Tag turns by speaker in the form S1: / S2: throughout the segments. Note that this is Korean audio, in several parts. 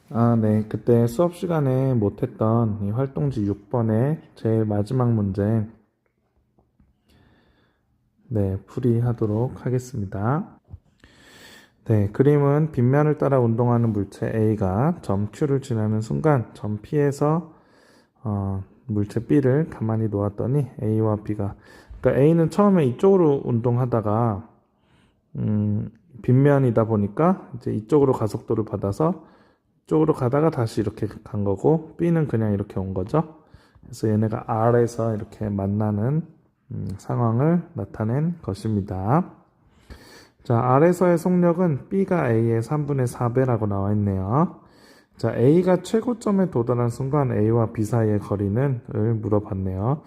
S1: 네. 그때 수업 시간에 못했던 이 활동지 6번의 제일 마지막 문제, 네, 풀이하도록 하겠습니다. 네, 그림은 빗면을 따라 운동하는 물체 A가 점 Q를 지나는 순간 점 P에서 물체 B를 가만히 놓았더니 A와 B가, 그러니까 A는 처음에 이쪽으로 운동하다가 빗면이다 보니까 이제 이쪽으로 가속도를 받아서 이쪽으로 가다가 다시 이렇게 간 거고, B는 그냥 이렇게 온 거죠. 그래서 얘네가 R에서 이렇게 만나는 상황을 나타낸 것입니다. 자, R에서의 속력은 B가 A의 3분의 4배라고 나와 있네요. 자, A가 최고점에 도달한 순간 A와 B 사이의 거리는 을 물어봤네요.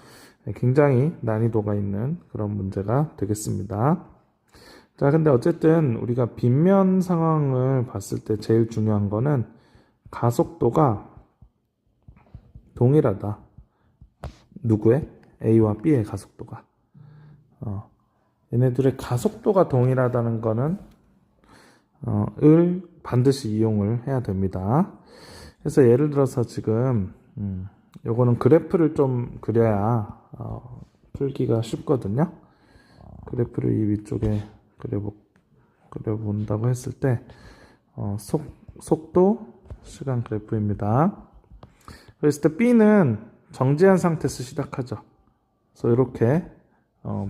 S1: 굉장히 난이도가 있는 그런 문제가 되겠습니다. 자, 근데 어쨌든 우리가 빗면 상황을 봤을 때 제일 중요한 거는 가속도가 동일하다. 누구의? A와 B의 가속도가. 얘네들의 가속도가 동일하다는 거는 을 반드시 이용을 해야 됩니다. 그래서 예를 들어서 지금 요거는 그래프를 좀 그려야 풀기가 쉽거든요. 그래프를 이 위쪽에 그려본다고 했을 때 속도, 시간 그래프입니다. 그랬을 때 B는 정지한 상태에서 시작하죠. 그래서 이렇게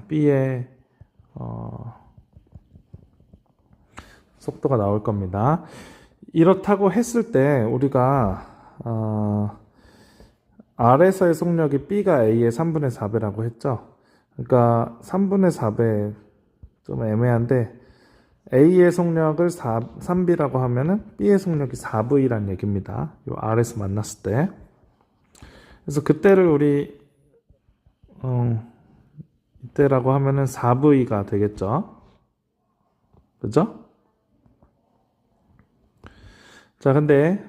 S1: B의 속도가 나올 겁니다. 이렇다고 했을 때 우리가 R에서의 속력이 B가 A의 3분의 4배라고 했죠. 그러니까 3분의 4배 좀 애매한데, A의 속력을 3B라고 하면은 B의 속력이 4V란 얘기입니다. 요 R에서 만났을 때. 그래서 그때를 우리 이때라고 하면은 4V가 되겠죠. 그죠? 자, 근데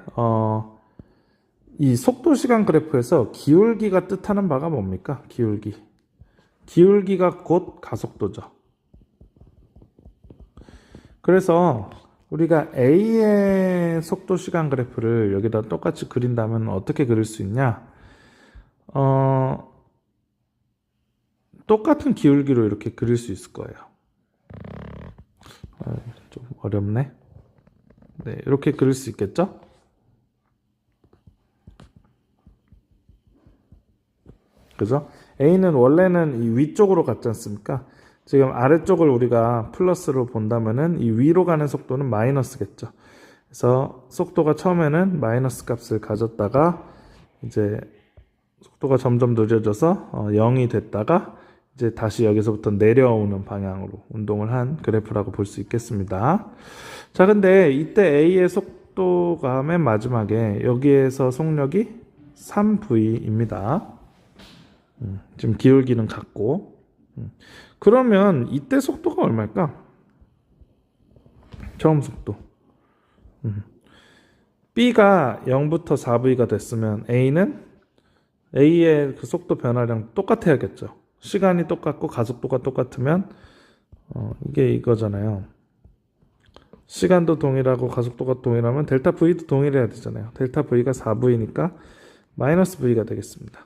S1: 이 속도 시간 그래프에서 기울기가 뜻하는 바가 뭡니까? 기울기가 곧 가속도죠. 그래서 우리가 A의 속도 시간 그래프를 여기다 똑같이 그린다면 어떻게 그릴 수 있냐? 똑같은 기울기로 이렇게 그릴 수 있을 거예요. 좀 어렵네. 네, 이렇게 그릴 수 있겠죠? 그죠? A는 원래는 이 위쪽으로 갔지 않습니까? 지금 아래쪽을 우리가 플러스로 본다면은 이 위로 가는 속도는 마이너스겠죠. 그래서 속도가 처음에는 마이너스 값을 가졌다가 이제 속도가 점점 느려져서 0이 됐다가 이제 다시 여기서부터 내려오는 방향으로 운동을 한 그래프라고 볼 수 있겠습니다. 자, 근데 이때 A의 속도가 맨 마지막에 여기에서 속력이 3V입니다. 지금 기울기는 같고. 그러면 이때 속도가 얼마일까? 처음 속도. B가 0부터 4V가 됐으면 A의 그 속도 변화량 똑같아야겠죠. 시간이 똑같고 가속도가 똑같으면 이게 이거잖아요. 시간도 동일하고 가속도가 동일하면 델타 V도 동일해야 되잖아요. 델타 V가 4V니까 마이너스 V가 되겠습니다.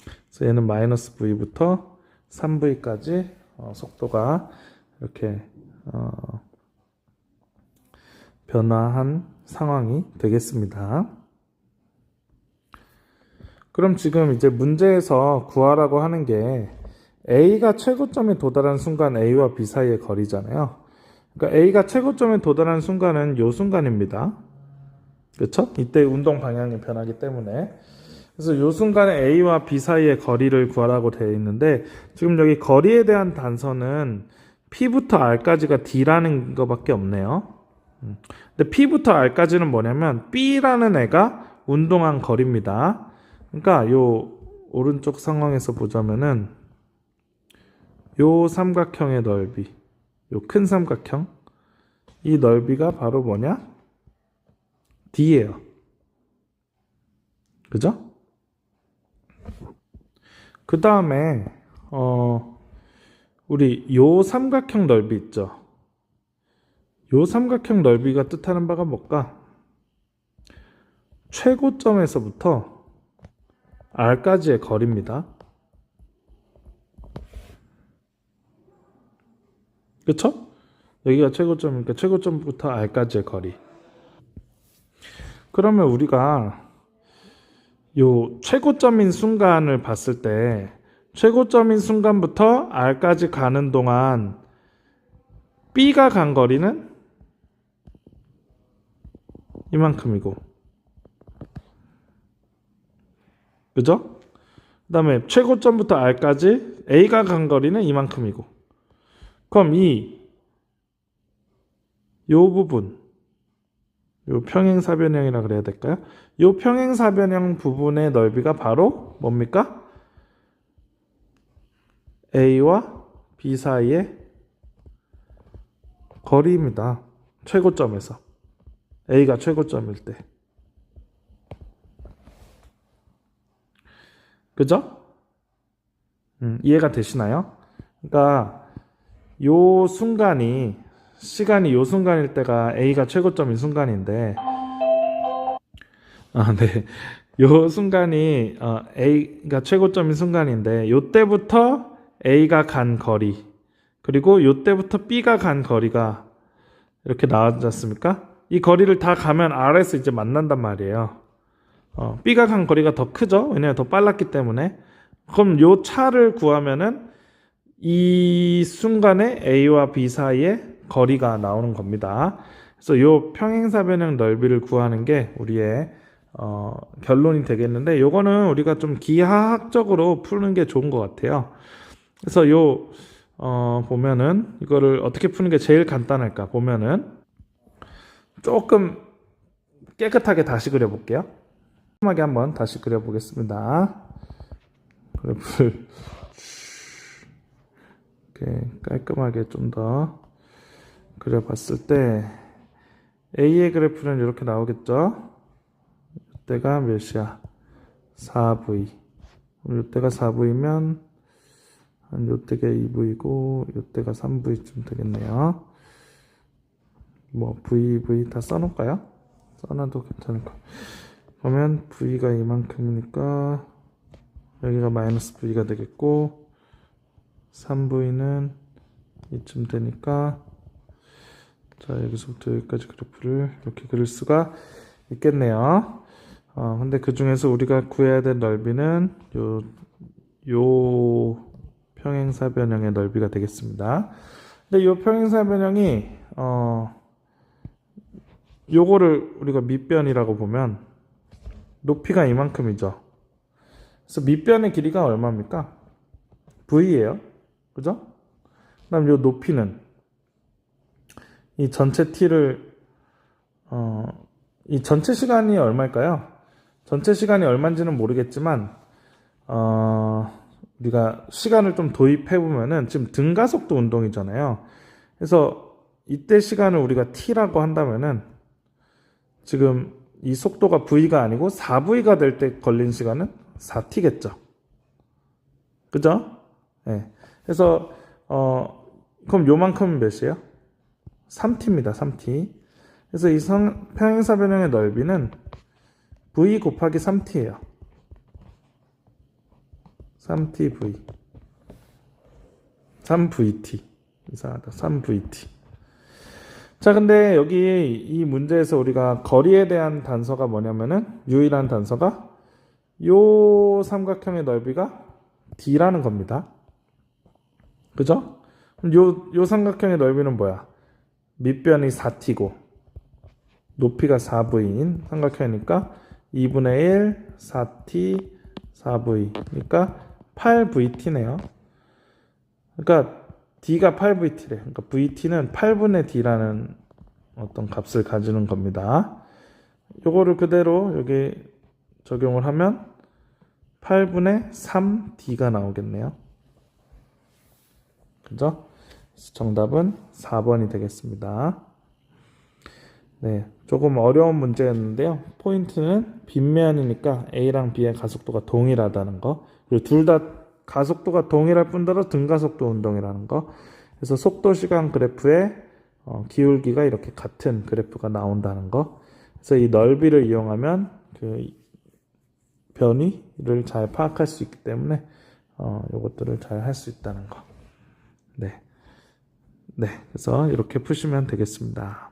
S1: 그래서 얘는 마이너스 V부터 3V까지 속도가 이렇게 변화한 상황이 되겠습니다. 그럼 지금 이제 문제에서 구하라고 하는 게 A가 최고점에 도달한 순간 A와 B 사이의 거리잖아요. 그러니까 A가 최고점에 도달한 순간은 요 순간입니다. 그렇죠? 이때 운동 방향이 변하기 때문에. 그래서 요 순간에 A와 B 사이의 거리를 구하라고 되어 있는데, 지금 여기 거리에 대한 단서는 P부터 R까지가 D라는 것밖에 없네요. 근데 P부터 R까지는 뭐냐면 B라는 애가 운동한 거리입니다. 그러니까 요 오른쪽 상황에서 보자면은 요 삼각형의 넓이, 요 큰 삼각형, 이 넓이가 바로 뭐냐? D예요. 그죠? 그 다음에 우리 요 삼각형 넓이 있죠. 요 삼각형 넓이가 뜻하는 바가 뭘까? 최고점에서부터 R까지의 거리입니다. 그쵸? 여기가 최고점이니까 최고점부터 R까지의 거리. 그러면 우리가 요 최고점인 순간을 봤을 때 최고점인 순간부터 R까지 가는 동안 B가 간 거리는 이만큼이고, 그죠? 그 다음에 최고점부터 R까지 A가 간 거리는 이만큼이고, 그럼 요 부분, 요 평행사변형이라 그래야 될까요? 요 평행사변형 부분의 넓이가 바로 뭡니까? A와 B 사이의 거리입니다. 최고점에서. A가 최고점일 때. 그죠? 이해가 되시나요? 그러니까 요 순간이, 시간이 요 순간일 때가 A가 최고점인 순간인데, 네. 요 순간이 A가 최고점인 순간인데, 요 때부터 A가 간 거리, 그리고 요 때부터 B가 간 거리가 이렇게 나왔지 않습니까? 이 거리를 다 가면 R에서 이제 만난단 말이에요. B가 간 거리가 더 크죠? 왜냐면 더 빨랐기 때문에. 그럼 요 차를 구하면은 이 순간에 A와 B 사이에 거리가 나오는 겁니다. 그래서 요 평행사변형 넓이를 구하는 게 우리의 결론이 되겠는데, 요거는 우리가 좀 기하학적으로 푸는 게 좋은 것 같아요. 그래서 보면은 이거를 어떻게 푸는 게 제일 간단할까 보면은 조금 깨끗하게 다시 그려볼게요. 깔끔하게 한번 다시 그려보겠습니다. 그래프를 이렇게 깔끔하게 좀 더 그려봤을 때 A의 그래프는 이렇게 나오겠죠. 이때가 몇이야? 4V. 이때가 4V면 한 요때가 2V고 요때가 3V쯤 되겠네요. 뭐 V 다 써놓을까요? 써놔도 괜찮을 거. 그러면 V가 이만큼이니까 여기가 마이너스 V가 되겠고, 3V는 이쯤 되니까, 자, 여기서부터 여기까지 그래프를 이렇게 그릴 수가 있겠네요. 근데 그 중에서 우리가 구해야 될 넓이는 요 평행사변형의 넓이가 되겠습니다. 근데 요 평행사변형이 요거를 우리가 밑변이라고 보면 높이가 이만큼이죠. 그래서 밑변의 길이가 얼마입니까? V예요. 그죠? 그 다음 요 높이는 이 전체 t를 이 전체 시간이 얼마일까요? 전체 시간이 얼마인지는 모르겠지만 우리가 시간을 좀 도입해 보면은 지금 등가속도 운동이잖아요. 그래서 이때 시간을 우리가 t라고 한다면은 지금 이 속도가 v가 아니고 4v가 될 때 걸린 시간은 4t겠죠. 그죠? 네. 그래서 그럼 요만큼은 몇이에요? 3t입니다. 3t. 그래서 이 평행사변형의 넓이는 v 곱하기 3t예요. 3tv. 3vt. 이상하다. 3vt. 자, 근데 여기 이 문제에서 우리가 거리에 대한 단서가 뭐냐면은, 유일한 단서가 요 삼각형의 넓이가 d라는 겁니다. 그죠? 요 삼각형의 넓이는 뭐야? 밑변이 4t고 높이가 4v인 삼각형이니까 2분의 1, 4t, 4v. 그러니까 8vt네요. 그러니까 d가 8vt래. 그러니까 vt는 8분의 d라는 어떤 값을 가지는 겁니다. 요거를 그대로 여기 적용을 하면 8분의 3d가 나오겠네요. 그죠? 정답은 4번이 되겠습니다. 네, 조금 어려운 문제였는데요. 포인트는 빗면이니까 A랑 B의 가속도가 동일하다는 거, 그리고 둘 다 가속도가 동일할 뿐더러 등가속도 운동이라는 거. 그래서 속도 시간 그래프의 기울기가 이렇게 같은 그래프가 나온다는 거. 그래서 이 넓이를 이용하면 그 변이를 잘 파악할 수 있기 때문에 요것들을 잘 할 수 있다는 거. 네. 네. 그래서 이렇게 푸시면 되겠습니다.